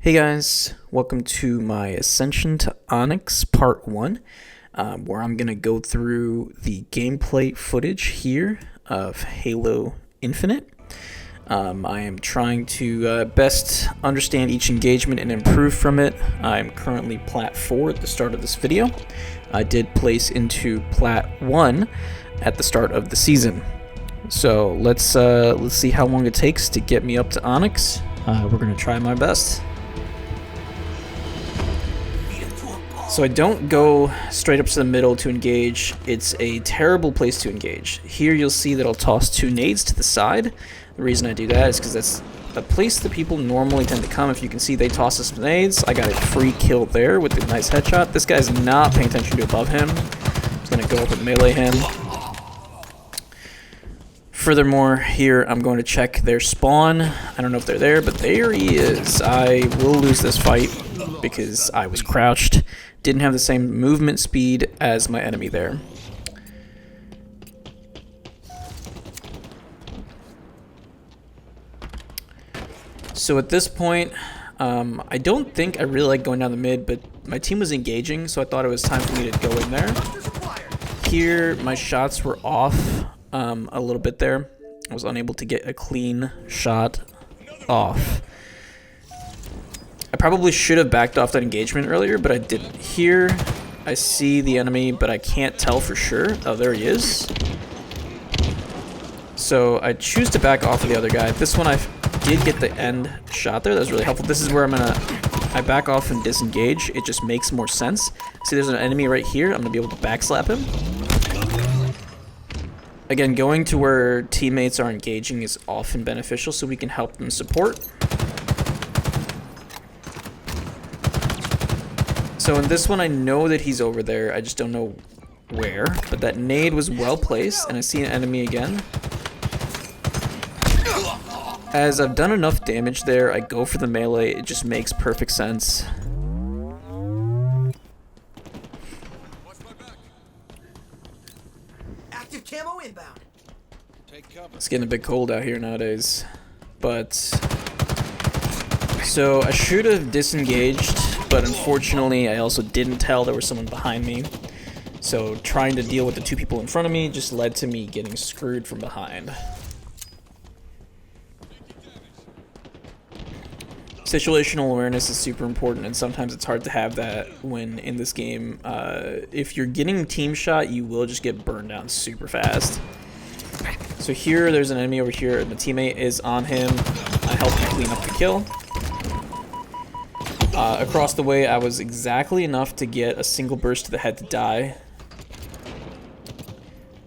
Hey guys, welcome to my Ascension to Onyx Part 1, where I'm going to go through the gameplay footage here of Halo Infinite. I am trying to best understand each engagement and improve from it. I'm currently Plat 4 at the start of this video. I did place into Plat 1 at the start of the season. So let's see how long it takes to get me up to Onyx. We're going to try my best. So I don't go straight up to the middle to engage. It's a terrible place to engage. Here you'll see that I'll toss two nades to the side. The reason I do that is because that's a place that people normally tend to come. If you can see, they toss us some nades. I got a free kill there with a nice headshot. This guy's not paying attention to above him. He's going to go up and melee him. Furthermore, here I'm going to check their spawn. I don't know if they're there, but there he is. I will lose this fight because I was crouched. Didn't have the same movement speed as my enemy there. So at this point, I don't think I really like going down the mid, but my team was engaging, so I thought it was time for me to go in there. Here, my shots were off a little bit there. I was unable to get a clean shot off. I probably should have backed off that engagement earlier, but I didn't. Here, I see the enemy, but I can't tell for sure. Oh, there he is. So I choose to back off of the other guy. This one I did get the end shot there. That was really helpful. This is where I back off and disengage. It just makes more sense. See, there's an enemy right here. I'm going to be able to backslap him. Again, going to where teammates are engaging is often beneficial so we can help them support. So in this one, I know that he's over there. I just don't know where. But that nade was well placed, and I see an enemy again. As I've done enough damage there, I go for the melee. It just makes perfect sense. Active camo inbound. It's getting a bit cold out here nowadays. But so I should have disengaged, but unfortunately I also didn't tell there was someone behind me. So trying to deal with the two people in front of me just led to me getting screwed from behind. Situational awareness is super important, and sometimes it's hard to have that when in this game. If you're getting team shot, you will just get burned down super fast. So here, there's an enemy over here. My teammate is on him. I helped him clean up the kill. Across the way, I was exactly enough to get a single burst to the head to die.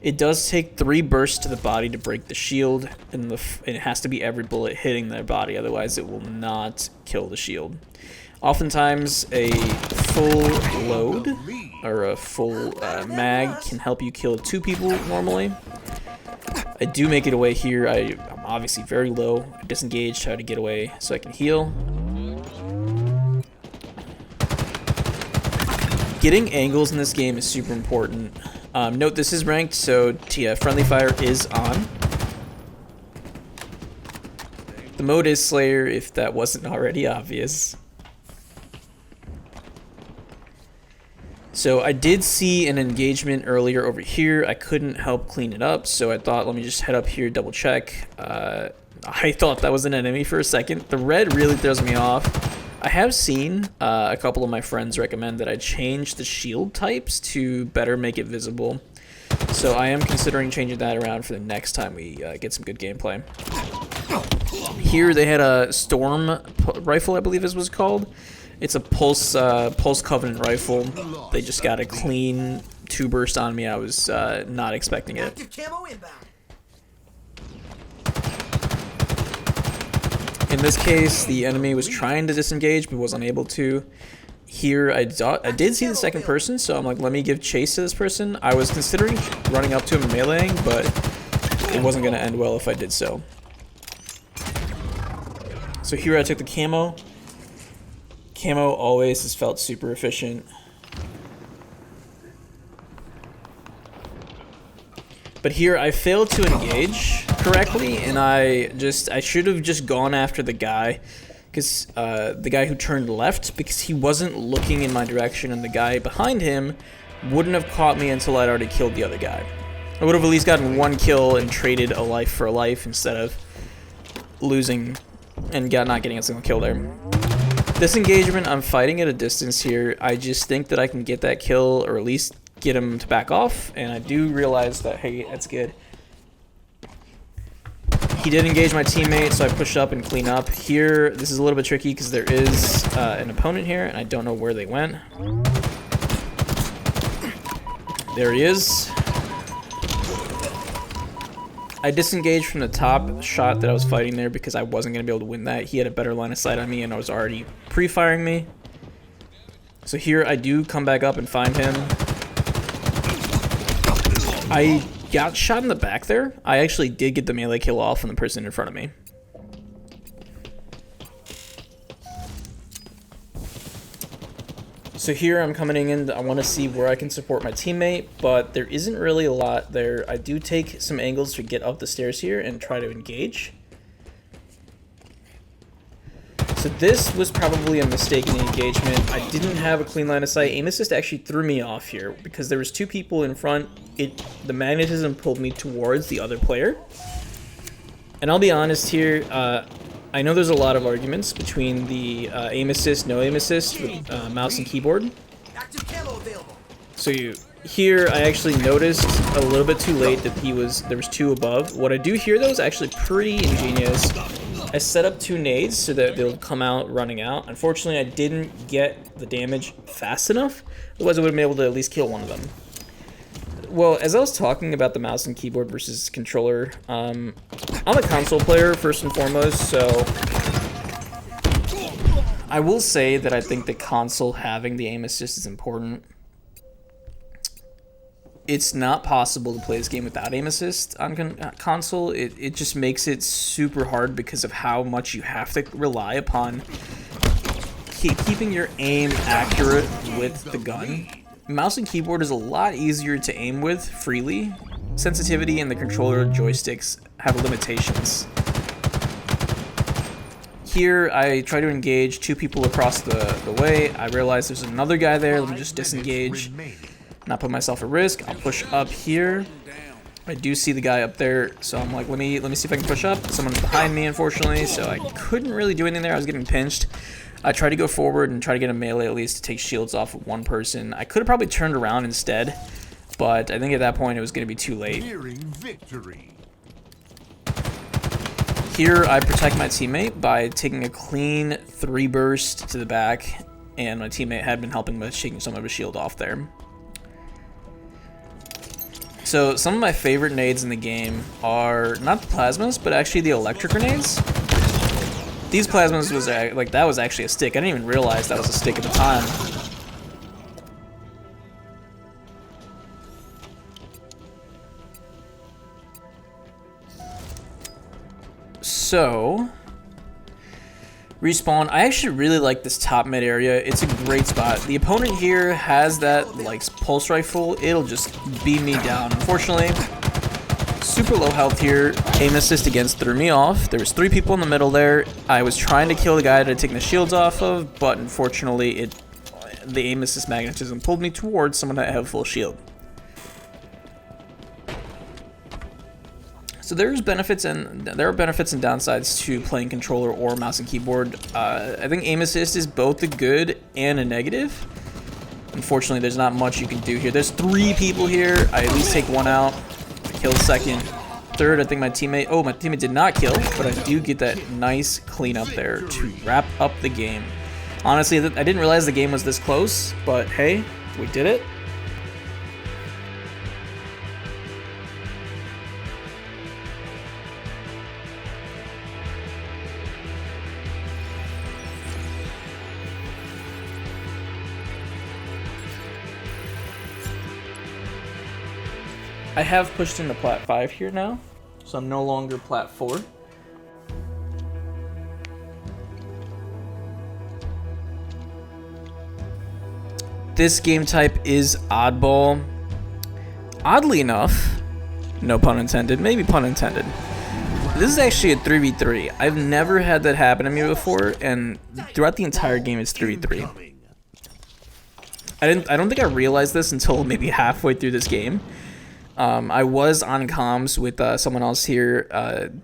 It does take 3 bursts to the body to break the shield, and it has to be every bullet hitting their body, otherwise it will not kill the shield. Oftentimes, a full load, or a full mag, can help you kill 2 people normally. I do make it away here. I'm obviously very low. I disengage, try to get away so I can heal. Getting angles in this game is super important. Note this is ranked, so friendly fire is on. The mode is Slayer, if that wasn't already obvious. So I did see an engagement earlier over here. I couldn't help clean it up, so I thought, let me just head up here, double check. I thought that was an enemy for a second. The red really throws me off. I have seen a couple of my friends recommend that I change the shield types to better make it visible. So I am considering changing that around for the next time we get some good gameplay. Here they had a Storm rifle, I believe this was called. It's a Pulse Covenant rifle. They just got a clean 2 burst on me. I was not expecting it. Active camo inbound. In this case, the enemy was trying to disengage but was unable to. Here, I did see the second person, so I'm like, let me give chase to this person. I was considering running up to him and meleeing, but it wasn't going to end well if I did so. So here I took the camo. Camo always has felt super efficient. But here I failed to engage correctly, and I should have just gone after the guy because the guy who turned left, because he wasn't looking in my direction, and the guy behind him wouldn't have caught me until I'd already killed the other guy. I would have at least gotten one kill and traded a life for a life instead of losing and not getting a single kill there. This engagement, I'm fighting at a distance here. I just think that I can get that kill, or at least get him to back off, and I do realize that, hey, that's good. He did engage my teammate, so I pushed up and clean up. Here, this is a little bit tricky because there is an opponent here, and I don't know where they went. There he is. I disengaged from the top shot that I was fighting there because I wasn't going to be able to win that. He had a better line of sight on me, and I was already pre-firing me. So here, I do come back up and find him. I got shot in the back there. I actually did get the melee kill off on the person in front of me. So here I'm coming in, I want to see where I can support my teammate, but there isn't really a lot there. I do take some angles to get up the stairs here and try to engage. So this was probably a mistaken engagement. I didn't have a clean line of sight. Aim assist actually threw me off here because there was two people in front. The magnetism pulled me towards the other player. And I'll be honest here, I know there's a lot of arguments between the aim assist, no aim assist with mouse and keyboard. Active camo available. So here I actually noticed a little bit too late that there was two above. What I do here though is actually pretty ingenious. I set up two nades so that they'll come out running out. Unfortunately, I didn't get the damage fast enough. Otherwise, I would have been able to at least kill one of them. Well, as I was talking about the mouse and keyboard versus controller, I'm a console player first and foremost, so I will say that I think the console having the aim assist is important. It's not possible to play this game without aim assist on console. It just makes it super hard because of how much you have to rely upon keeping your aim accurate with the gun. Mouse and keyboard is a lot easier to aim with freely. Sensitivity and the controller joysticks have limitations. Here, I try to engage two people across the way. I realize there's another guy there. Let me just disengage. Not put myself at risk. I'll push up here. I do see the guy up there, so I'm like, let me see if I can push up. Someone's behind me, unfortunately, so I couldn't really do anything there. I was getting pinched. I tried to go forward and try to get a melee at least to take shields off of one person. I could have probably turned around instead, but I think at that point it was going to be too late. Here, I protect my teammate by taking a clean 3 burst to the back, and my teammate had been helping by shaking some of his shield off there. So some of my favorite nades in the game are not the plasmas, but actually the electric grenades. These plasmas was like, that was actually a stick. I didn't even realize that was a stick at the time. So, respawn. I actually really like this top mid area. It's a great spot. The opponent here has that like pulse rifle. It'll just beat me down. Unfortunately, super low health here. Aim assist against threw me off. There was 3 people in the middle there. I was trying to kill the guy that I'd taken the shields off of, but unfortunately, the aim assist magnetism pulled me towards someone that had full shield. So there are benefits and downsides to playing controller or mouse and keyboard. I think aim assist is both a good and a negative. Unfortunately, there's not much you can do here. There's 3 people here. I at least take one out, kill the second. Third, I think my teammate did not kill, but I do get that nice cleanup there to wrap up the game. Honestly, I didn't realize the game was this close, but hey, we did it. I have pushed into Plat 5 here now, so I'm no longer Plat 4. This game type is oddball. Oddly enough, no pun intended, maybe pun intended. This is actually a 3v3. I've never had that happen to me before, and throughout the entire game it's 3v3. I don't think I realized this until maybe halfway through this game. I was on comms with someone else here.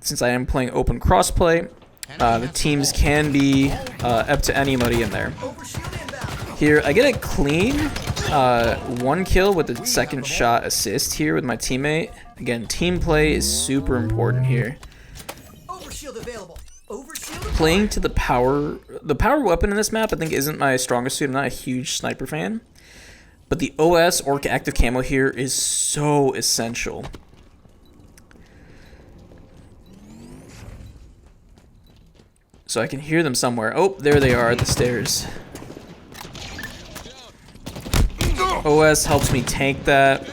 Since I am playing open crossplay, the teams can be up to anybody in there. Here, I get a clean 1 kill with a second shot assist here with my teammate. Again, team play is super important here. Playing to the power weapon in this map I think isn't my strongest suit. I'm not a huge sniper fan. But the OS Orc active camo here is so essential. So I can hear them somewhere. Oh, there they are at the stairs. OS helps me tank that.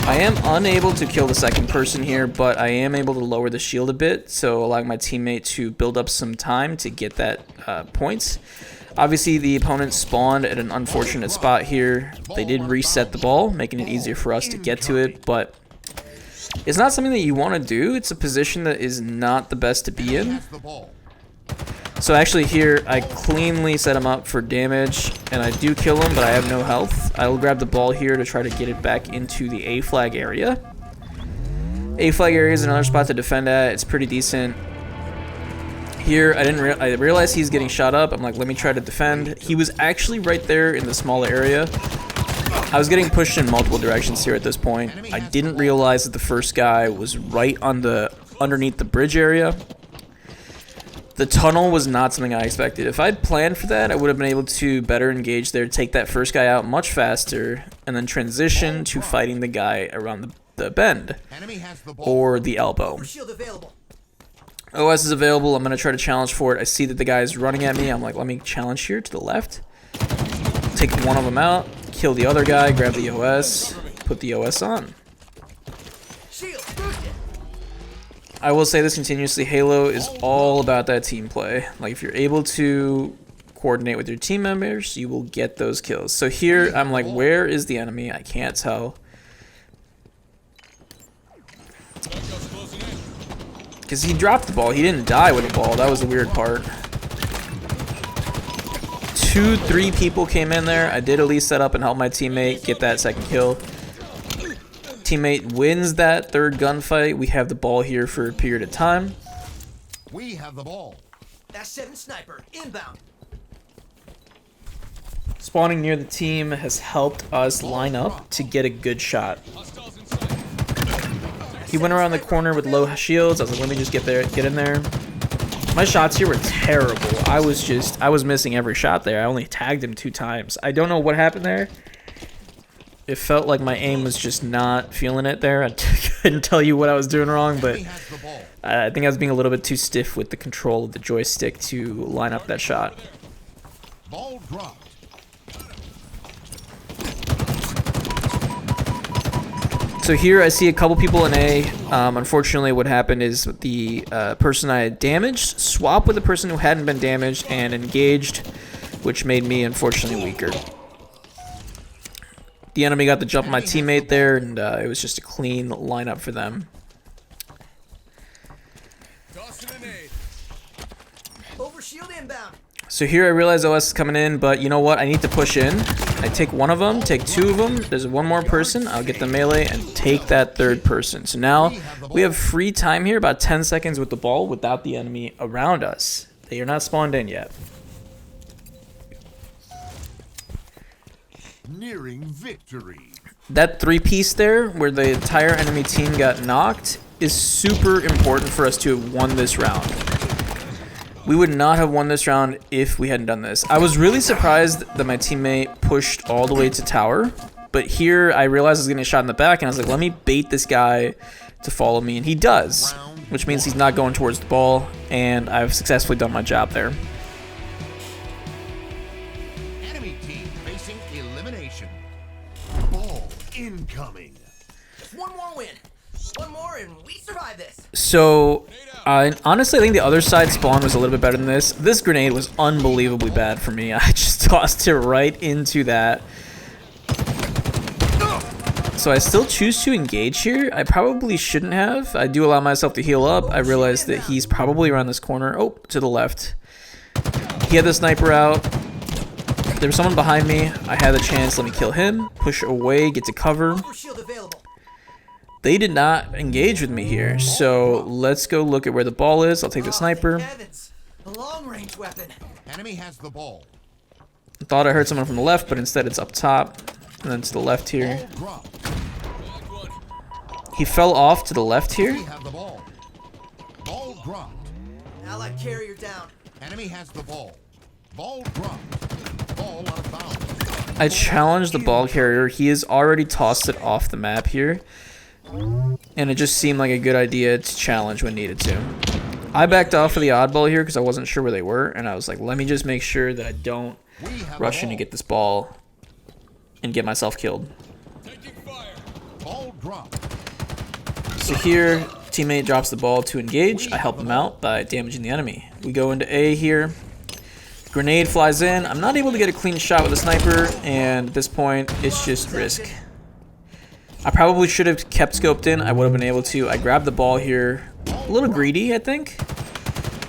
I am unable to kill the second person here, but I am able to lower the shield a bit, so allowing my teammate to build up some time to get that points. Obviously, the opponent spawned at an unfortunate spot here. They did reset the ball, making it easier for us to get to it, but it's not something that you want to do. It's a position that is not the best to be in. So actually here, I cleanly set him up for damage, and I do kill him, but I have no health. I will grab the ball here to try to get it back into the A flag area. A flag area is another spot to defend at. It's pretty decent. Here, I realized he's getting shot up. I'm like, let me try to defend. He was actually right there in the smaller area. I was getting pushed in multiple directions here at this point. I didn't realize that the first guy was right on underneath the bridge area. The tunnel was not something I expected. If I'd planned for that, I would have been able to better engage there, take that first guy out much faster, and then transition to fighting the guy around the bend or the elbow. OS is available. I'm going to try to challenge for it. I see that the guy is running at me. I'm like, let me challenge here to the left. Take one of them out. Kill the other guy. Grab the OS. Put the OS on. I will say this continuously. Halo is all about that team play. Like, if you're able to coordinate with your team members, you will get those kills. So here, I'm like, where is the enemy? I can't tell. Because he dropped the ball. He didn't die with the ball. That was the weird part. 2, 3 people came in there. I did at least set up and help my teammate get that second kill. Teammate wins that third gunfight. We have the ball here for a period of time. We have the ball. Ascension sniper inbound. Spawning near the team has helped us line up to get a good shot. He went around the corner with low shields. I was like, let me just get in there. My shots here were terrible. I was missing every shot there. I only tagged him 2 times. I don't know what happened there. It felt like my aim was just not feeling it there. I couldn't tell you what I was doing wrong, but I think I was being a little bit too stiff with the control of the joystick to line up that shot. Ball dropped. So here I see a couple people in A. Unfortunately, what happened is the person I had damaged swapped with the person who hadn't been damaged and engaged, which made me unfortunately weaker. The enemy got the jump on my teammate there, and it was just a clean lineup for them. Overshield inbound. So here I realize OS is coming in, but you know what? I need to push in. I take one of them, take 2 of them. There's one more person. I'll get the melee and take that third person. So now we have free time here, about 10 seconds with the ball without the enemy around us. They are not spawned in yet. Nearing victory. That 3-piece there, where the entire enemy team got knocked, is super important for us to have won this round. We would not have won this round if we hadn't done this. I was really surprised that my teammate pushed all the way to tower, but here I realized I was getting shot in the back, and I was like, let me bait this guy to follow me, and he does, which means he's not going towards the ball, and I've successfully done my job there. Enemy team facing elimination. Ball incoming. One more win. One more and we survive this. So, honestly, I think the other side spawn was a little bit better than this. This grenade was unbelievably bad for me. I just tossed it right into that. So I still choose to engage here. I probably shouldn't have. I do allow myself to heal up. I realize that he's probably around this corner. Oh, to the left. He had the sniper out. There was someone behind me. I had the chance. Let me kill him. Push away. Get to cover. They did not engage with me here. So let's go look at where the ball is. I'll take the sniper. A long-range weapon. Enemy has the ball. I thought I heard someone from the left, but instead it's up top. And then to the left here. He fell off to the left here. We have the ball. Ball dropped. Allied carrier down. Enemy has the ball. Ball dropped. Ball out of bounds. I challenged the ball carrier. He has already tossed it off the map here. And it just seemed like a good idea to challenge when needed to. I backed off of the oddball here because I wasn't sure where they were. And I was like, let me just make sure that I don't rush in to get this ball and get myself killed. So here, teammate drops the ball to engage. I help him out by damaging the enemy. We go into A here. Grenade flies in. I'm not able to get a clean shot with a sniper, and at this point, it's just risk. I probably should have kept scoped in. I would have been able to. I grabbed the ball here. A little greedy, I think.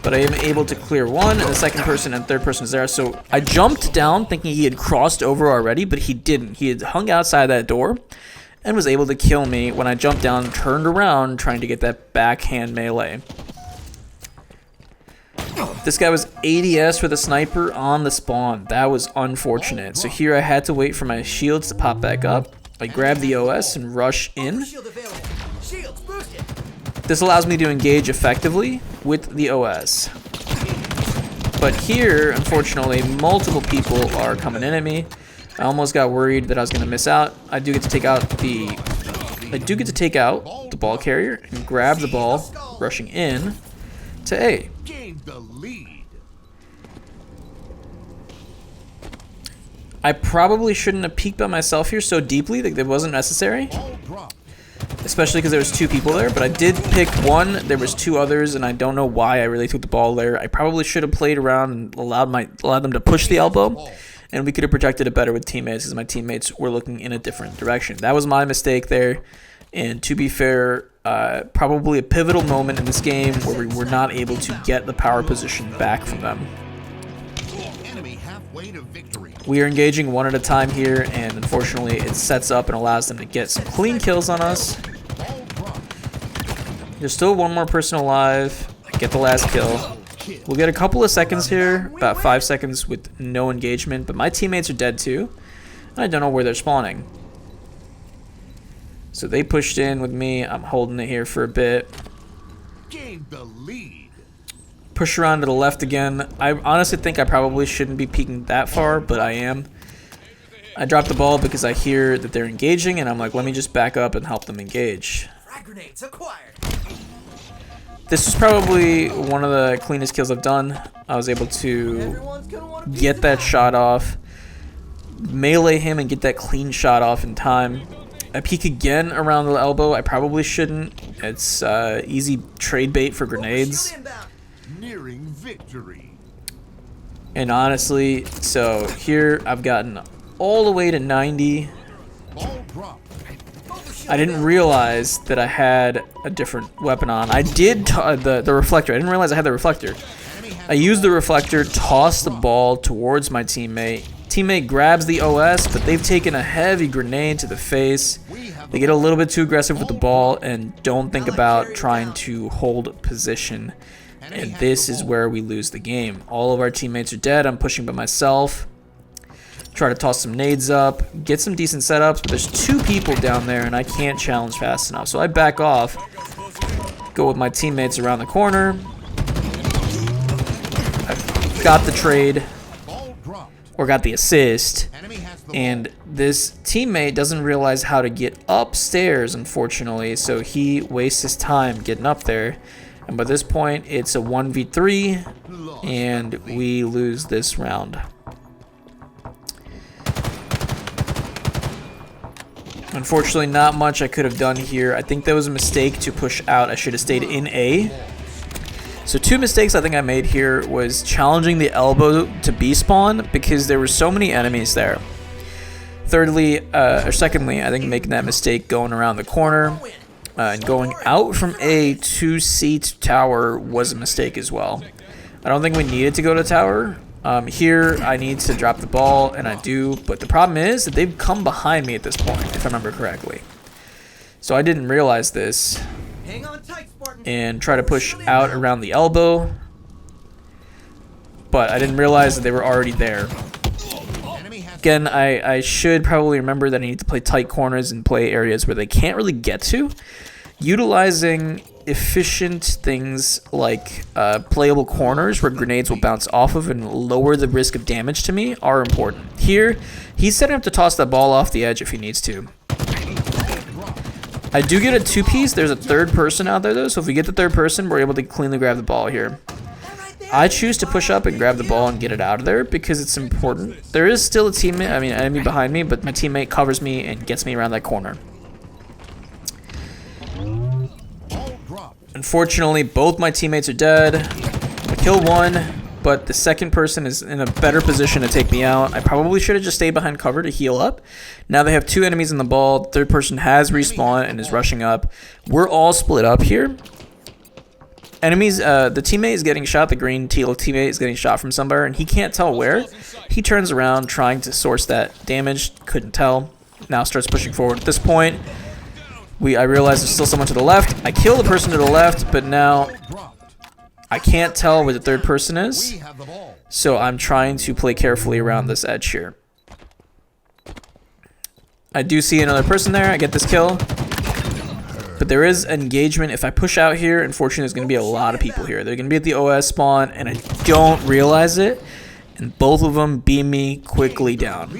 But I am able to clear one, and the second person and third person is there. So I jumped down thinking he had crossed over already, but he didn't. He had hung outside that door and was able to kill me when I jumped down, turned around, trying to get that backhand melee. This guy was ADS with a sniper on the spawn. That was unfortunate. So here I had to wait for my shields to pop back up. I grab the OS and rush in. This allows me to engage effectively with the OS. But here, unfortunately, multiple people are coming in at me. I almost got worried that I was going to miss out. I do get to take out the ball carrier and grab the ball, rushing in to A. I probably shouldn't have peeked by myself here so deeply that it wasn't necessary. Especially because there was two people there, but I did pick one. There was two others, and I don't know why I really took the ball there. I probably should have played around and allowed them to push the elbow, and we could have protected it better with teammates, as my teammates were looking in a different direction. That was my mistake there, and to be fair, probably a pivotal moment in this game where we were not able to get the power position back from them. We are engaging one at a time here, and unfortunately it sets up and allows them to get some clean kills on us. There's still one more person alive. Get the last kill. We'll get a couple of seconds here, about 5 seconds with no engagement, but my teammates are dead too. And I don't know where they're spawning. So they pushed in with me. I'm holding it here for a bit. Gained the lead. Push around to the left again. I honestly think I probably shouldn't be peeking that far, but I am. I dropped the ball because I hear that they're engaging, and I'm like, let me just back up and help them engage. Frag grenades acquired. This is probably one of the cleanest kills I've done. I was able to get that shot off, melee him, and get that clean shot off in time. I peek again around the elbow. I probably shouldn't. It's easy trade bait for grenades. Nearing victory. And honestly, so here I've gotten all the way to 90. I didn't realize that I had a different weapon on. I did the reflector. I didn't realize I had the reflector. I used the reflector, tossed the ball towards my teammate. Teammate grabs the OS, but they've taken a heavy grenade to the face. They get a little bit too aggressive with the ball and don't think about trying to hold position. And this is where we lose the game. All of our teammates are dead. I'm pushing by myself. Try to toss some nades up. Get some decent setups, but there's two people down there and I can't challenge fast enough. So I back off. Go with my teammates around the corner. I got the trade. Or got the assist. And this teammate doesn't realize how to get upstairs, unfortunately. So he wastes his time getting up there. And by this point, it's a 1v3, and we lose this round. Unfortunately, not much I could have done here. I think that was a mistake to push out. I should have stayed in A. So 2 mistakes I think I made here was challenging the elbow to B spawn because there were so many enemies there. Secondly, I think making that mistake going around the corner and going out from A to C to tower was a mistake as well. I don't think we needed to go to tower. Here, I need to drop the ball, and I do, but the problem is that they've come behind me at this point, if I remember correctly. So I didn't realize this and try to push out around the elbow, but I didn't realize that they were already there. Again, I should probably remember that I need to play tight corners and play areas where they can't really get to. Utilizing efficient things like playable corners where grenades will bounce off of and lower the risk of damage to me are important. Here, he's setting up to toss that ball off the edge if he needs to. I do get a two-piece. There's a third person out there, though, so if we get the third person, we're able to cleanly grab the ball here. I choose to push up and grab the ball and get it out of there because it's important. There is still a teammate, enemy behind me, but my teammate covers me and gets me around that corner. Unfortunately, both my teammates are dead. I killed one, but the second person is in a better position to take me out. I probably should have just stayed behind cover to heal up. Now they have two enemies in the ball. The third person has respawned and is rushing up. We're all split up here. Enemies, the teammate is getting shot. The green teal teammate is getting shot from somewhere, and he can't tell where. He turns around trying to source that damage. Couldn't tell. Now starts pushing forward. At this point, I realize there's still someone to the left. I kill the person to the left, but now I can't tell where the third person is. So I'm trying to play carefully around this edge here. I do see another person there. I get this kill. But there is engagement. If I push out here, unfortunately, there's going to be a lot of people here. They're going to be at the OS spawn, and I don't realize it. And both of them beam me quickly down.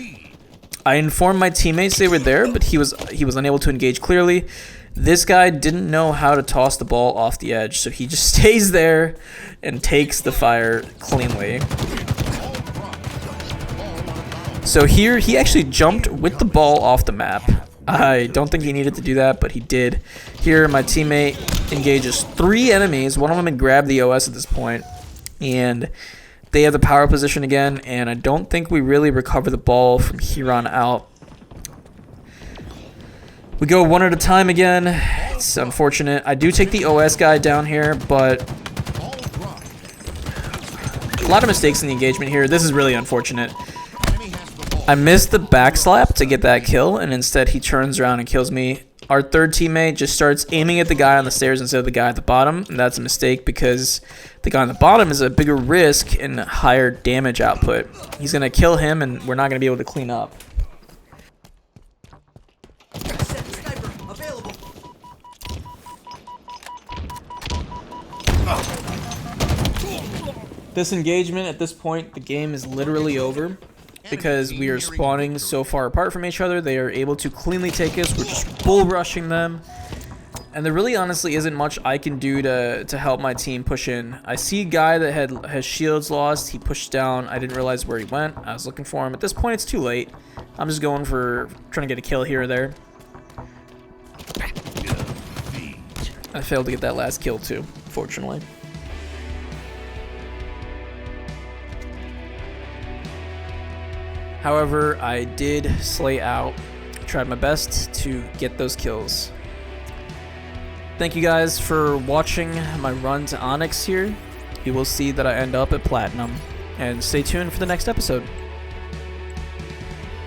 I informed my teammates they were there, but he was unable to engage clearly. This guy didn't know how to toss the ball off the edge, so he just stays there and takes the fire cleanly. So here, he actually jumped with the ball off the map. I don't think he needed to do that, but he did. Here, my teammate engages 3 enemies. One of them had grabbed the OS at this point, and they have the power position again, and I don't think we really recover the ball from here on out. We go one at a time again. It's unfortunate. I do take the OS guy down here, but a lot of mistakes in the engagement here. This is really unfortunate. I missed the backslap to get that kill, and instead he turns around and kills me. Our third teammate just starts aiming at the guy on the stairs instead of the guy at the bottom, and that's a mistake because the guy on the bottom is a bigger risk and higher damage output. He's going to kill him, and we're not going to be able to clean up. This engagement, at this point, the game is literally over. Because we are spawning so far apart from each other, they are able to cleanly take us. We're just bull rushing them. And there really honestly isn't much I can do to help my team push in. I see a guy that has shields lost. He pushed down. I didn't realize where he went. I was looking for him. At this point, it's too late. I'm just going for trying to get a kill here or there. I failed to get that last kill too, unfortunately. However, I did slay out, tried my best to get those kills. Thank you guys for watching my run to Onyx here. You will see that I end up at Platinum. And stay tuned for the next episode.